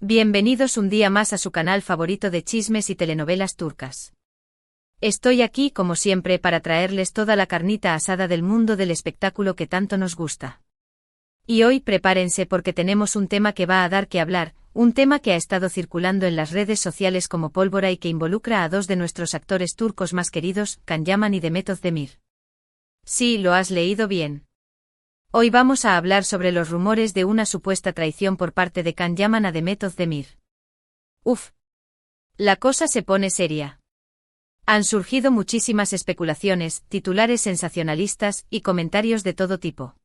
Bienvenidos un día más a su canal favorito de chismes y telenovelas turcas. Estoy aquí como siempre para traerles toda la carnita asada del mundo del espectáculo que tanto nos gusta. Y hoy prepárense porque tenemos un tema que va a dar que hablar, un tema que ha estado circulando en las redes sociales como pólvora y que involucra a dos de nuestros actores turcos más queridos, Can Yaman y Demet Özdemir. Sí, lo has leído bien. Hoy vamos a hablar sobre los rumores de una supuesta traición por parte de Can Yaman a Demet Özdemir. Uf. La cosa se pone seria. Han surgido muchísimas especulaciones, titulares sensacionalistas y comentarios de todo tipo.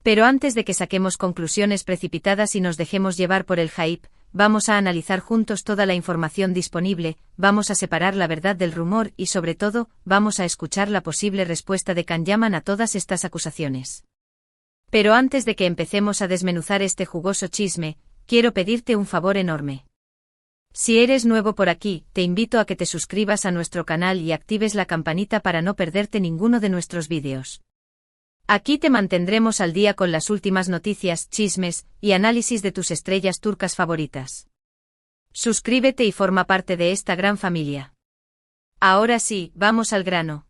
Pero antes de que saquemos conclusiones precipitadas y nos dejemos llevar por el hype, vamos a analizar juntos toda la información disponible, vamos a separar la verdad del rumor y sobre todo, vamos a escuchar la posible respuesta de Can Yaman a todas estas acusaciones. Pero antes de que empecemos a desmenuzar este jugoso chisme, quiero pedirte un favor enorme. Si eres nuevo por aquí, te invito a que te suscribas a nuestro canal y actives la campanita para no perderte ninguno de nuestros vídeos. Aquí te mantendremos al día con las últimas noticias, chismes y análisis de tus estrellas turcas favoritas. Suscríbete y forma parte de esta gran familia. Ahora sí, vamos al grano.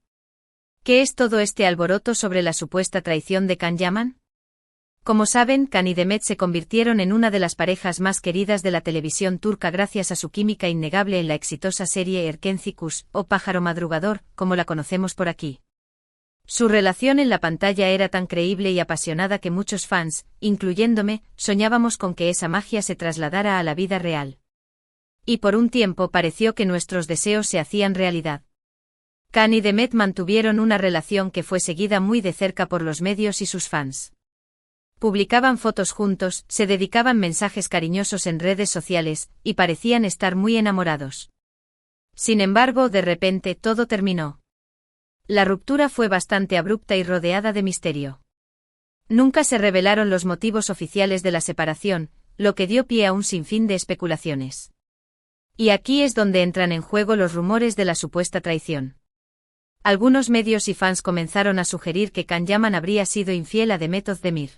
¿Qué es todo este alboroto sobre la supuesta traición de Can Yaman? Como saben, Can y Demet se convirtieron en una de las parejas más queridas de la televisión turca gracias a su química innegable en la exitosa serie Erkenci Kuş, o Pájaro Madrugador, como la conocemos por aquí. Su relación en la pantalla era tan creíble y apasionada que muchos fans, incluyéndome, soñábamos con que esa magia se trasladara a la vida real. Y por un tiempo pareció que nuestros deseos se hacían realidad. Can y Demet mantuvieron una relación que fue seguida muy de cerca por los medios y sus fans. Publicaban fotos juntos, se dedicaban mensajes cariñosos en redes sociales, y parecían estar muy enamorados. Sin embargo, de repente todo terminó. La ruptura fue bastante abrupta y rodeada de misterio. Nunca se revelaron los motivos oficiales de la separación, lo que dio pie a un sinfín de especulaciones. Y aquí es donde entran en juego los rumores de la supuesta traición. Algunos medios y fans comenzaron a sugerir que Can Yaman habría sido infiel a Demet Özdemir.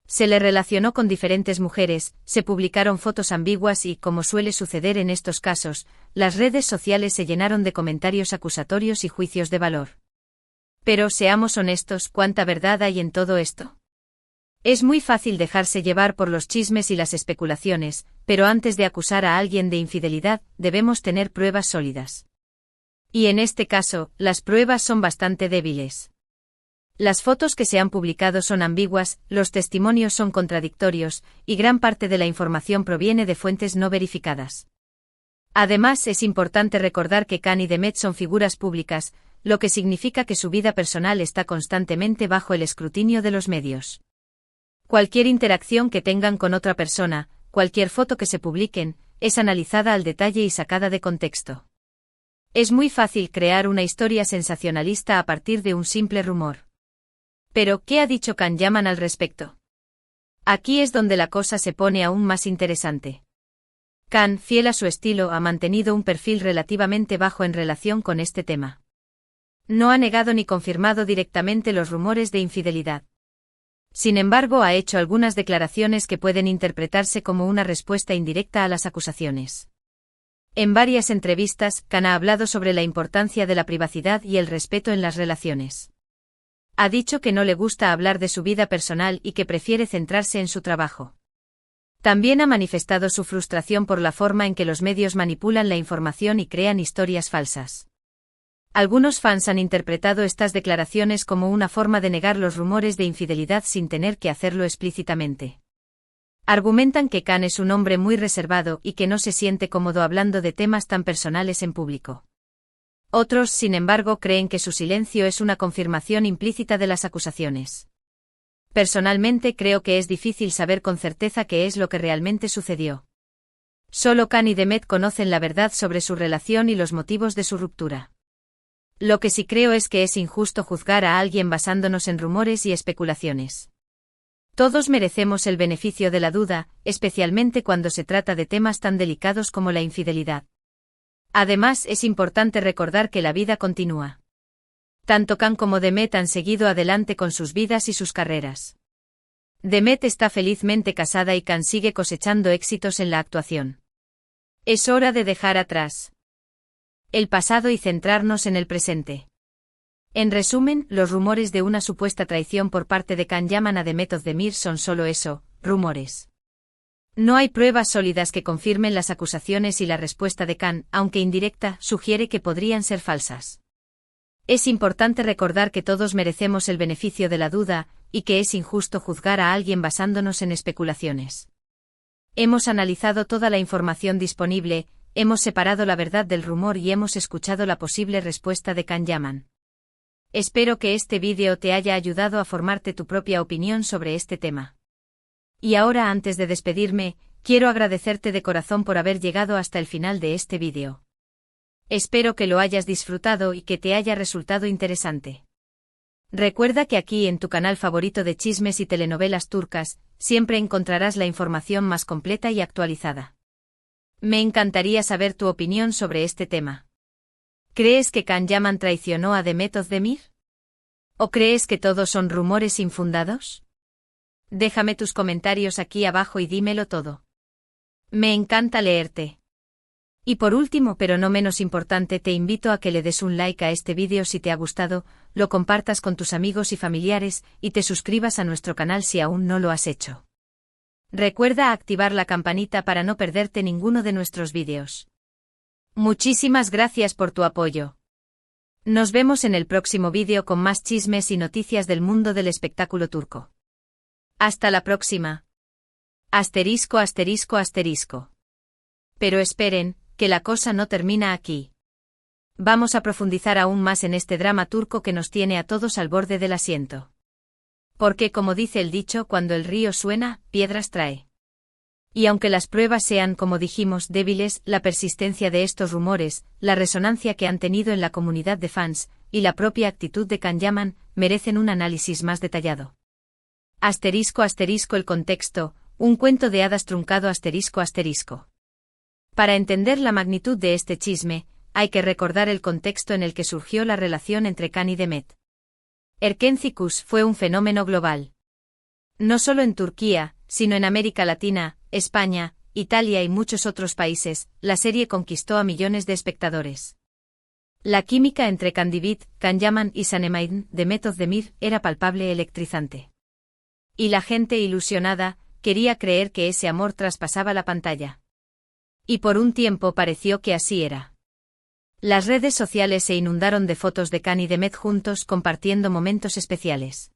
Se le relacionó con diferentes mujeres, se publicaron fotos ambiguas y, como suele suceder en estos casos, las redes sociales se llenaron de comentarios acusatorios y juicios de valor. Pero seamos honestos, ¿cuánta verdad hay en todo esto? Es muy fácil dejarse llevar por los chismes y las especulaciones, pero antes de acusar a alguien de infidelidad, debemos tener pruebas sólidas. Y en este caso, las pruebas son bastante débiles. Las fotos que se han publicado son ambiguas, los testimonios son contradictorios, y gran parte de la información proviene de fuentes no verificadas. Además, es importante recordar que Can y Demet son figuras públicas, lo que significa que su vida personal está constantemente bajo el escrutinio de los medios. Cualquier interacción que tengan con otra persona, cualquier foto que se publiquen, es analizada al detalle y sacada de contexto. Es muy fácil crear una historia sensacionalista a partir de un simple rumor. Pero, ¿qué ha dicho Can Yaman al respecto? Aquí es donde la cosa se pone aún más interesante. Can, fiel a su estilo, ha mantenido un perfil relativamente bajo en relación con este tema. No ha negado ni confirmado directamente los rumores de infidelidad. Sin embargo, ha hecho algunas declaraciones que pueden interpretarse como una respuesta indirecta a las acusaciones. En varias entrevistas, Can ha hablado sobre la importancia de la privacidad y el respeto en las relaciones. Ha dicho que no le gusta hablar de su vida personal y que prefiere centrarse en su trabajo. También ha manifestado su frustración por la forma en que los medios manipulan la información y crean historias falsas. Algunos fans han interpretado estas declaraciones como una forma de negar los rumores de infidelidad sin tener que hacerlo explícitamente. Argumentan que Can es un hombre muy reservado y que no se siente cómodo hablando de temas tan personales en público. Otros, sin embargo, creen que su silencio es una confirmación implícita de las acusaciones. Personalmente creo que es difícil saber con certeza qué es lo que realmente sucedió. Solo Can y Demet conocen la verdad sobre su relación y los motivos de su ruptura. Lo que sí creo es que es injusto juzgar a alguien basándonos en rumores y especulaciones. Todos merecemos el beneficio de la duda, especialmente cuando se trata de temas tan delicados como la infidelidad. Además, es importante recordar que la vida continúa. Tanto Can como Demet han seguido adelante con sus vidas y sus carreras. Demet está felizmente casada y Kan sigue cosechando éxitos en la actuación. Es hora de dejar atrás el pasado y centrarnos en el presente. En resumen, los rumores de una supuesta traición por parte de Kan Yaman a Demet Özdemir son solo eso, rumores. No hay pruebas sólidas que confirmen las acusaciones y la respuesta de Kan, aunque indirecta, sugiere que podrían ser falsas. Es importante recordar que todos merecemos el beneficio de la duda, y que es injusto juzgar a alguien basándonos en especulaciones. Hemos analizado toda la información disponible, hemos separado la verdad del rumor y hemos escuchado la posible respuesta de Kan Yaman. Espero que este vídeo te haya ayudado a formarte tu propia opinión sobre este tema. Y ahora, antes de despedirme, quiero agradecerte de corazón por haber llegado hasta el final de este vídeo. Espero que lo hayas disfrutado y que te haya resultado interesante. Recuerda que aquí en tu canal favorito de chismes y telenovelas turcas, siempre encontrarás la información más completa y actualizada. Me encantaría saber tu opinión sobre este tema. ¿Crees que Kan Yaman traicionó a Demet Özdemir? ¿O crees que todos son rumores infundados? Déjame tus comentarios aquí abajo y dímelo todo. Me encanta leerte. Y por último, pero no menos importante, te invito a que le des un like a este vídeo si te ha gustado, lo compartas con tus amigos y familiares, y te suscribas a nuestro canal si aún no lo has hecho. Recuerda activar la campanita para no perderte ninguno de nuestros vídeos. Muchísimas gracias por tu apoyo. Nos vemos en el próximo vídeo con más chismes y noticias del mundo del espectáculo turco. Hasta la próxima. Asterisco, asterisco, asterisco. Pero esperen, que la cosa no termina aquí. Vamos a profundizar aún más en este drama turco que nos tiene a todos al borde del asiento. Porque, como dice el dicho, cuando el río suena, piedras trae. Y aunque las pruebas sean, como dijimos, débiles, la persistencia de estos rumores, la resonancia que han tenido en la comunidad de fans, y la propia actitud de Kan Yaman, merecen un análisis más detallado. Asterisco, asterisco, el contexto, un cuento de hadas truncado, asterisco, asterisco. Para entender la magnitud de este chisme, hay que recordar el contexto en el que surgió la relación entre Kan y Demet. Erkenci Kuş fue un fenómeno global. No solo en Turquía, sino en América Latina, España, Italia y muchos otros países, la serie conquistó a millones de espectadores. La química entre Kandibit, Kan Yaman y Sanem Demet Özdemir era palpable, electrizante. Y la gente, ilusionada, quería creer que ese amor traspasaba la pantalla. Y por un tiempo pareció que así era. Las redes sociales se inundaron de fotos de Kan y Demet juntos compartiendo momentos especiales.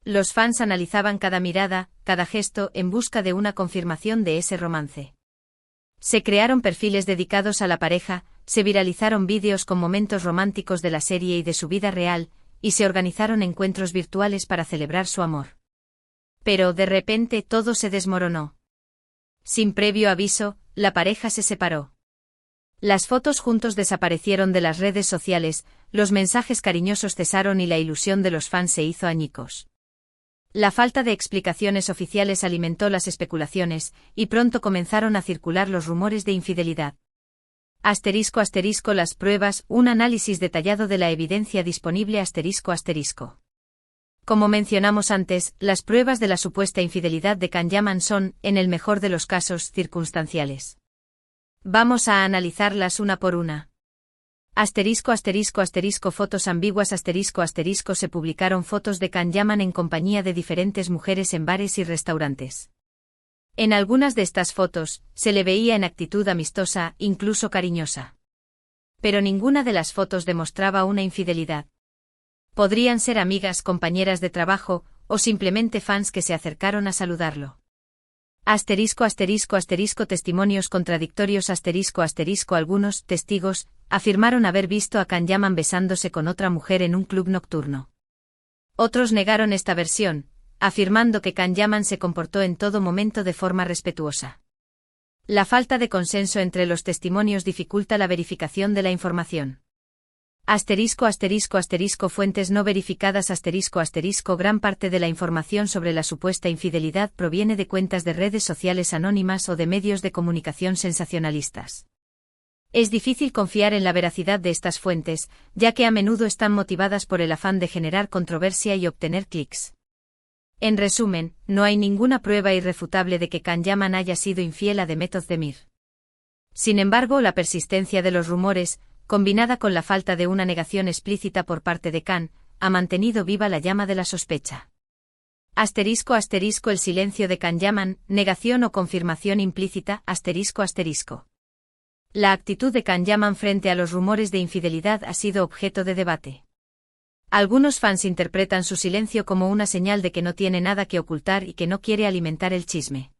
Los fans analizaban cada mirada, cada gesto, en busca de una confirmación de ese romance. Se crearon perfiles dedicados a la pareja, se viralizaron vídeos con momentos románticos de la serie y de su vida real, y se organizaron encuentros virtuales para celebrar su amor. Pero de repente todo se desmoronó. Sin previo aviso, la pareja se separó. Las fotos juntos desaparecieron de las redes sociales, los mensajes cariñosos cesaron y la ilusión de los fans se hizo añicos. La falta de explicaciones oficiales alimentó las especulaciones, y pronto comenzaron a circular los rumores de infidelidad. Asterisco, asterisco, las pruebas, un análisis detallado de la evidencia disponible, asterisco, asterisco. Como mencionamos antes, las pruebas de la supuesta infidelidad de Kan Yaman son, en el mejor de los casos, circunstanciales. Vamos a analizarlas una por una. Asterisco, asterisco, asterisco, fotos ambiguas, asterisco, asterisco, se publicaron fotos de Kan Yaman en compañía de diferentes mujeres en bares y restaurantes. En algunas de estas fotos, se le veía en actitud amistosa, incluso cariñosa. Pero ninguna de las fotos demostraba una infidelidad. Podrían ser amigas, compañeras de trabajo, o simplemente fans que se acercaron a saludarlo. Asterisco, asterisco, asterisco, testimonios contradictorios, asterisco, asterisco, algunos testigos afirmaron haber visto a Kan Yaman besándose con otra mujer en un club nocturno. Otros negaron esta versión, afirmando que Kan Yaman se comportó en todo momento de forma respetuosa. La falta de consenso entre los testimonios dificulta la verificación de la información. Asterisco, asterisco, asterisco, fuentes no verificadas, asterisco, asterisco, gran parte de la información sobre la supuesta infidelidad proviene de cuentas de redes sociales anónimas o de medios de comunicación sensacionalistas. Es difícil confiar en la veracidad de estas fuentes, ya que a menudo están motivadas por el afán de generar controversia y obtener clics. En resumen, no hay ninguna prueba irrefutable de que Can Yaman haya sido infiel a Demet Özdemir. Sin embargo, la persistencia de los rumores, combinada con la falta de una negación explícita por parte de Can, ha mantenido viva la llama de la sospecha. **** El silencio de Can Yaman, negación o confirmación implícita. ****. La actitud de Can Yaman frente a los rumores de infidelidad ha sido objeto de debate. Algunos fans interpretan su silencio como una señal de que no tiene nada que ocultar y que no quiere alimentar el chisme.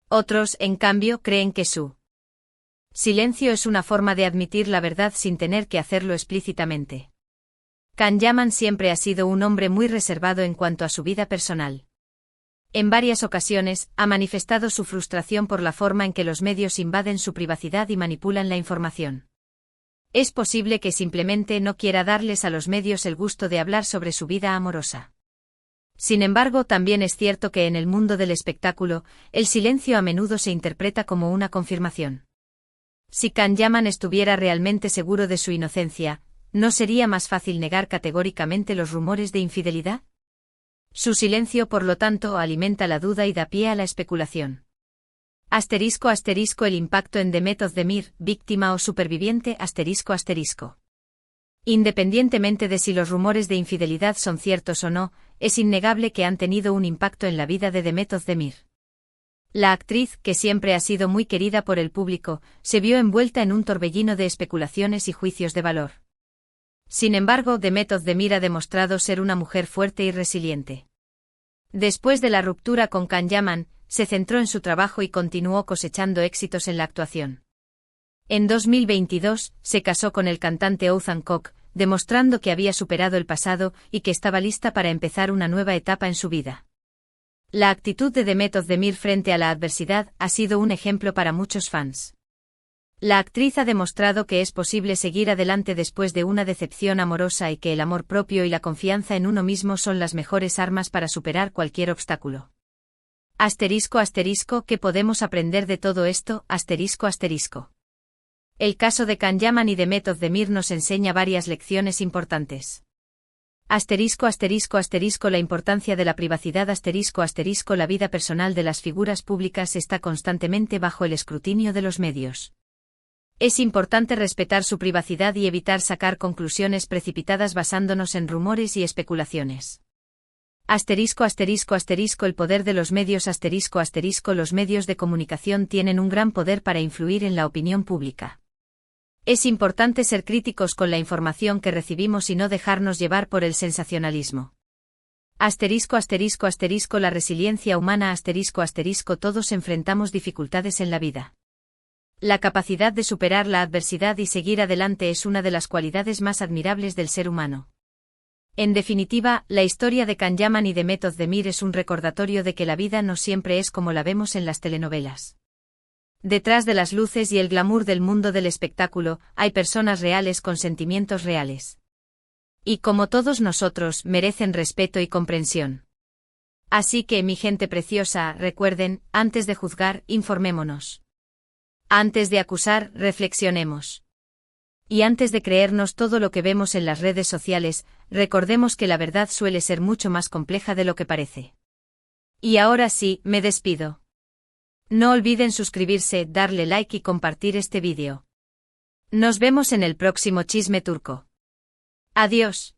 Otros, en cambio, creen que su silencio es una forma de admitir la verdad sin tener que hacerlo explícitamente. Can Yaman siempre ha sido un hombre muy reservado en cuanto a su vida personal. En varias ocasiones, ha manifestado su frustración por la forma en que los medios invaden su privacidad y manipulan la información. Es posible que simplemente no quiera darles a los medios el gusto de hablar sobre su vida amorosa. Sin embargo, también es cierto que en el mundo del espectáculo, el silencio a menudo se interpreta como una confirmación. Si Can Yaman estuviera realmente seguro de su inocencia, ¿no sería más fácil negar categóricamente los rumores de infidelidad? Su silencio, por lo tanto, alimenta la duda y da pie a la especulación. El impacto en Demet Özdemir, víctima o superviviente. Independientemente de si los rumores de infidelidad son ciertos o no, es innegable que han tenido un impacto en la vida de Demet Özdemir. La actriz, que siempre ha sido muy querida por el público, se vio envuelta en un torbellino de especulaciones y juicios de valor. Sin embargo, Demet Özdemir ha demostrado ser una mujer fuerte y resiliente. Después de la ruptura con Can Yaman, se centró en su trabajo y continuó cosechando éxitos en la actuación. En 2022, se casó con el cantante Oğuzhan Koç, demostrando que había superado el pasado y que estaba lista para empezar una nueva etapa en su vida. La actitud de Demet Özdemir frente a la adversidad ha sido un ejemplo para muchos fans. La actriz ha demostrado que es posible seguir adelante después de una decepción amorosa y que el amor propio y la confianza en uno mismo son las mejores armas para superar cualquier obstáculo. ¿Qué podemos aprender de todo esto? El caso de Can Yaman y Demet Özdemir nos enseña varias lecciones importantes. La importancia de la privacidad. La vida personal de las figuras públicas está constantemente bajo el escrutinio de los medios. Es importante respetar su privacidad y evitar sacar conclusiones precipitadas basándonos en rumores y especulaciones. El poder de los medios. Los medios de comunicación tienen un gran poder para influir en la opinión pública. Es importante ser críticos con la información que recibimos y no dejarnos llevar por el sensacionalismo. La resiliencia humana. Todos enfrentamos dificultades en la vida. La capacidad de superar la adversidad y seguir adelante es una de las cualidades más admirables del ser humano. En definitiva, la historia de Can Yaman y Demet Özdemir es un recordatorio de que la vida no siempre es como la vemos en las telenovelas. Detrás de las luces y el glamour del mundo del espectáculo, hay personas reales con sentimientos reales. Y como todos nosotros, merecen respeto y comprensión. Así que, mi gente preciosa, recuerden, antes de juzgar, informémonos. Antes de acusar, reflexionemos. Y antes de creernos todo lo que vemos en las redes sociales, recordemos que la verdad suele ser mucho más compleja de lo que parece. Y ahora sí, me despido. No olviden suscribirse, darle like y compartir este vídeo. Nos vemos en el próximo Chisme Turco. Adiós.